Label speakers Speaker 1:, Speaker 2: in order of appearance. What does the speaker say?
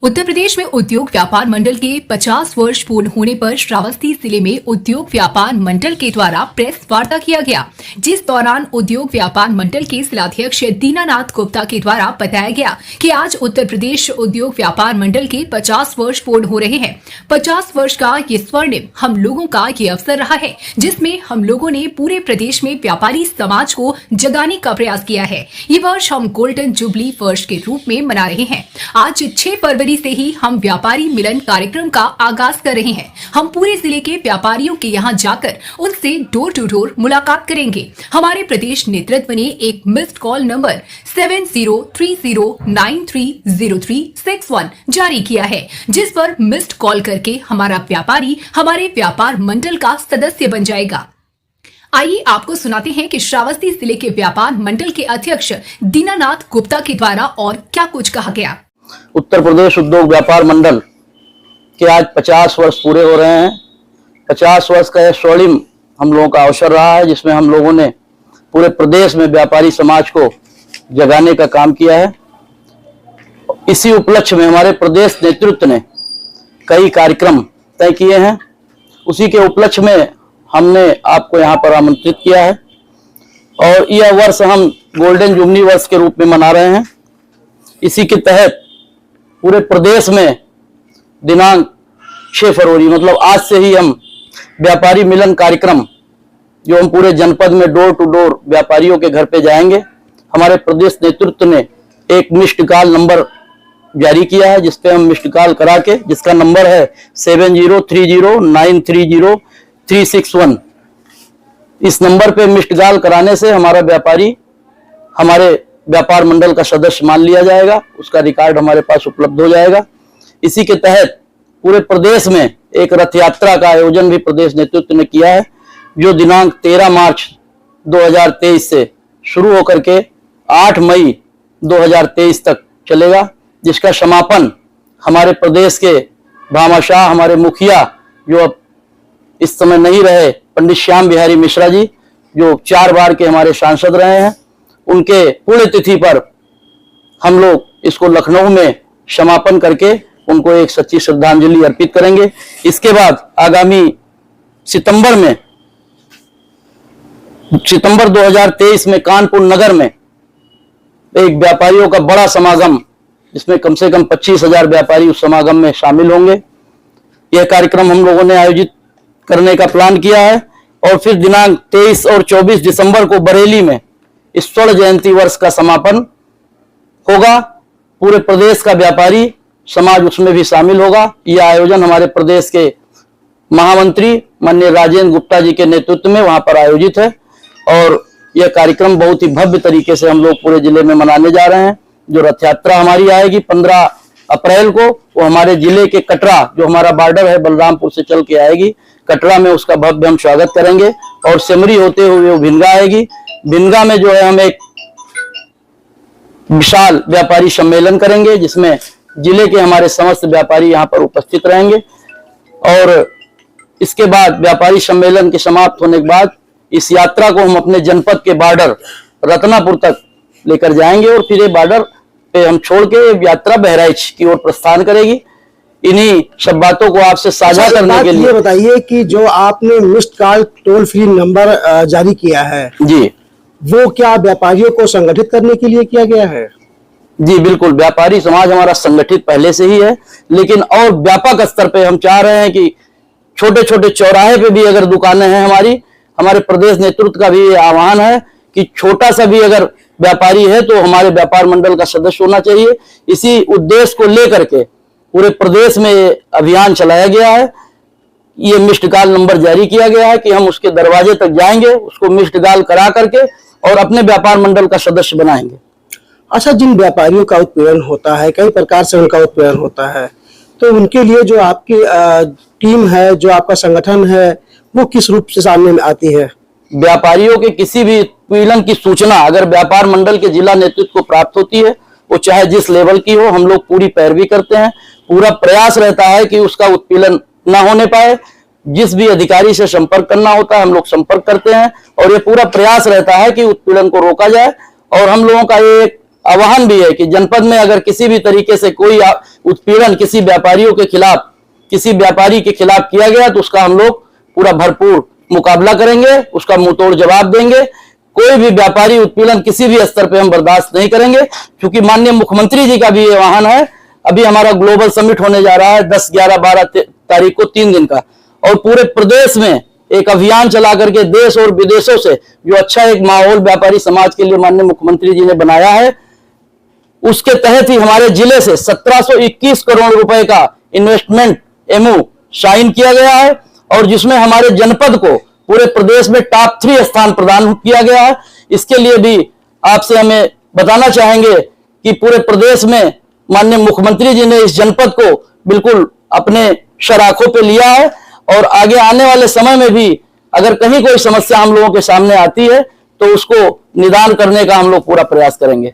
Speaker 1: उत्तर प्रदेश में उद्योग व्यापार मंडल के 50 वर्ष पूर्ण होने पर श्रावस्ती जिले में उद्योग व्यापार मंडल के द्वारा प्रेस वार्ता किया गया, जिस दौरान उद्योग व्यापार मंडल के जिलाध्यक्ष दीनानाथ गुप्ता के द्वारा बताया गया कि आज उत्तर प्रदेश उद्योग व्यापार मंडल के 50 वर्ष पूर्ण हो रहे हैं। 50 वर्ष का ये स्वर्णिम हम लोगों का ये अवसर रहा है, जिसमें हम लोगों ने पूरे प्रदेश में व्यापारी समाज को जगाने का प्रयास किया है। ये वर्ष हम गोल्डन जुबली वर्ष के रूप में मना रहे हैं। आज 6 फरवरी से ही हम व्यापारी मिलन कार्यक्रम का आगाज कर रहे हैं। हम पूरे जिले के व्यापारियों के यहां जाकर उनसे डोर टू डोर मुलाकात करेंगे। हमारे प्रदेश नेतृत्व ने एक मिस्ड कॉल नंबर 7030930361 जारी किया है, जिस पर मिस्ड कॉल करके हमारा व्यापारी हमारे व्यापार मंडल का सदस्य बन जाएगा। आइए आपको सुनाते हैं कि श्रावस्ती जिले के व्यापार मंडल के अध्यक्ष दीनानाथ गुप्ता के द्वारा और क्या कुछ कहा गया।
Speaker 2: उत्तर प्रदेश उद्योग व्यापार मंडल के आज 50 वर्ष पूरे हो रहे हैं। 50 वर्ष का यह स्वर्णिम हम लोगों का अवसर रहा है, जिसमें हम लोगों ने पूरे प्रदेश में व्यापारी समाज को जगाने का काम किया है। इसी उपलक्ष्य में हमारे प्रदेश नेतृत्व ने कई कार्यक्रम तय किए हैं। उसी के उपलक्ष्य में हमने आपको यहाँ पर आमंत्रित किया है और यह वर्ष हम गोल्डन जुबली वर्ष के रूप में मना रहे हैं। इसी के तहत पूरे प्रदेश में दिनांक 6 फरवरी मतलब आज से ही हम व्यापारी मिलन कार्यक्रम जो हम पूरे जनपद में डोर टू डोर व्यापारियों के घर पे जाएंगे। हमारे प्रदेश नेतृत्व ने एक मिस्ड कॉल नंबर जारी किया है, जिसपे हम मिस्ड कॉल करा के, जिसका नंबर है 7030930361। इस नंबर पे मिस्ड कॉल कराने से हमारा व्यापारी हमारे व्यापार मंडल का सदस्य मान लिया जाएगा, उसका रिकॉर्ड हमारे पास उपलब्ध हो जाएगा। इसी के तहत पूरे प्रदेश में एक रथ यात्रा का आयोजन भी प्रदेश नेतृत्व ने किया है, जो दिनांक 13 मार्च 2023 से शुरू होकर के 8 मई 2023 तक चलेगा, जिसका समापन हमारे प्रदेश के भामाशाह हमारे मुखिया जो अब इस समय नहीं रहे, पंडित श्याम बिहारी मिश्रा जी, जो 4 बार के हमारे सांसद रहे हैं, उनके पुण्यतिथि पर हम लोग इसको लखनऊ में समापन करके उनको एक सच्ची श्रद्धांजलि अर्पित करेंगे। इसके बाद आगामी सितंबर 2023 में कानपुर नगर में एक व्यापारियों का बड़ा समागम, जिसमें कम से कम 25,000 व्यापारी उस समागम में शामिल होंगे। यह कार्यक्रम हम लोगों ने आयोजित करने का प्लान किया है। और फिर दिनांक 23 और 24 दिसंबर को बरेली में इस स्वर्ण जयंती वर्ष का समापन होगा। पूरे प्रदेश का व्यापारी समाज उसमें भी शामिल होगा। यह आयोजन हमारे प्रदेश के महामंत्री माननीय राजेंद्र गुप्ता जी के नेतृत्व में वहां पर आयोजित है और यह कार्यक्रम बहुत ही भव्य तरीके से हम लोग पूरे जिले में मनाने जा रहे हैं। जो रथ यात्रा हमारी आएगी 15 अप्रैल को, वो हमारे जिले के कटरा, जो हमारा बॉर्डर है, बलरामपुर से चल के आएगी। कटरा में उसका भव्य हम स्वागत करेंगे और सिमरी होते हुए वो भिनगा आएगी। भिनगा में जो है हम एक विशाल व्यापारी सम्मेलन करेंगे, जिसमें जिले के हमारे समस्त व्यापारी यहाँ पर उपस्थित रहेंगे। और इसके बाद व्यापारी सम्मेलन के समाप्त होने के बाद इस यात्रा को हम अपने जनपद के बॉर्डर रत्नापुर तक लेकर जाएंगे और फिर ये बॉर्डर पे हम छोड़ के यात्रा बहराइच की ओर प्रस्थान करेगी। इन्हीं सब बातों को आपसे साझा करने के लिए
Speaker 3: बताइए कि जो आपने missed call toll free number जारी किया है
Speaker 2: जी,
Speaker 3: वो क्या व्यापारियों को संगठित करने के लिए किया गया है?
Speaker 2: जी बिल्कुल, व्यापारी समाज हमारा संगठित पहले से ही है, लेकिन और व्यापक स्तर पे हम चाह रहे हैं कि छोटे छोटे चौराहे पे भी अगर दुकानें हैं हमारे प्रदेश नेतृत्व का भी आह्वान है कि छोटा सा भी अगर व्यापारी है तो हमारे व्यापार मंडल का सदस्य होना चाहिए। इसी उद्देश्य को लेकर के पूरे प्रदेश में अभियान चलाया गया है। ये मिस्ड कॉल नंबर जारी किया गया है कि हम उसके दरवाजे तक जाएंगे, उसको मिस्ड कॉल करा करके और अपने व्यापार मंडल का सदस्य बनाएंगे।
Speaker 3: अच्छा, जिन व्यापारियों का उत्पीड़न होता है, कई प्रकार से उनका उत्पीड़न होता है, तो उनके लिए जो आपकी टीम है, जो आपका संगठन है, वो किस रूप से सामने में आती है?
Speaker 2: व्यापारियों के किसी भी उत्पीड़न की सूचना अगर व्यापार मंडल के जिला नेतृत्व को प्राप्त होती है, वो चाहे जिस लेवल की हो, हम लोग पूरी पैरवी करते हैं। पूरा प्रयास रहता है कि उसका उत्पीड़न ना होने पाए। जिस भी अधिकारी से संपर्क करना होता है हम लोग संपर्क करते हैं और ये पूरा प्रयास रहता है कि उत्पीड़न को रोका जाए। और हम लोगों का एक आह्वान भी है कि जनपद में अगर किसी भी तरीके से कोई उत्पीड़न किसी व्यापारियों के खिलाफ, किसी व्यापारी के खिलाफ किया गया तो उसका हम लोग पूरा भरपूर मुकाबला करेंगे, उसका मुंहतोड़ जवाब देंगे। कोई भी व्यापारी उत्पीड़न किसी भी स्तर पे हम बर्दाश्त नहीं करेंगे, क्योंकि माननीय मुख्यमंत्री जी का भी ये आह्वान है। अभी हमारा ग्लोबल समिट होने जा रहा है 10, 11, 12 तारीख को 3 दिन का, और पूरे प्रदेश में एक अभियान चला करके देश और विदेशों से जो अच्छा एक माहौल व्यापारी समाज के लिए माननीय मुख्यमंत्री जी ने बनाया है, उसके तहत ही हमारे जिले से 1721 करोड़ रुपए का इन्वेस्टमेंट एमओ साइन किया गया है, और जिसमें हमारे जनपद को पूरे प्रदेश में टॉप 3 स्थान प्रदान किया गया है। इसके लिए भी आपसे हमें बताना चाहेंगे कि पूरे प्रदेश में माननीय मुख्यमंत्री जी ने इस जनपद को बिल्कुल अपने शराखों पे लिया है, और आगे आने वाले समय में भी अगर कहीं कोई समस्या हम लोगों के सामने आती है तो उसको निदान करने का हम लोग पूरा प्रयास करेंगे।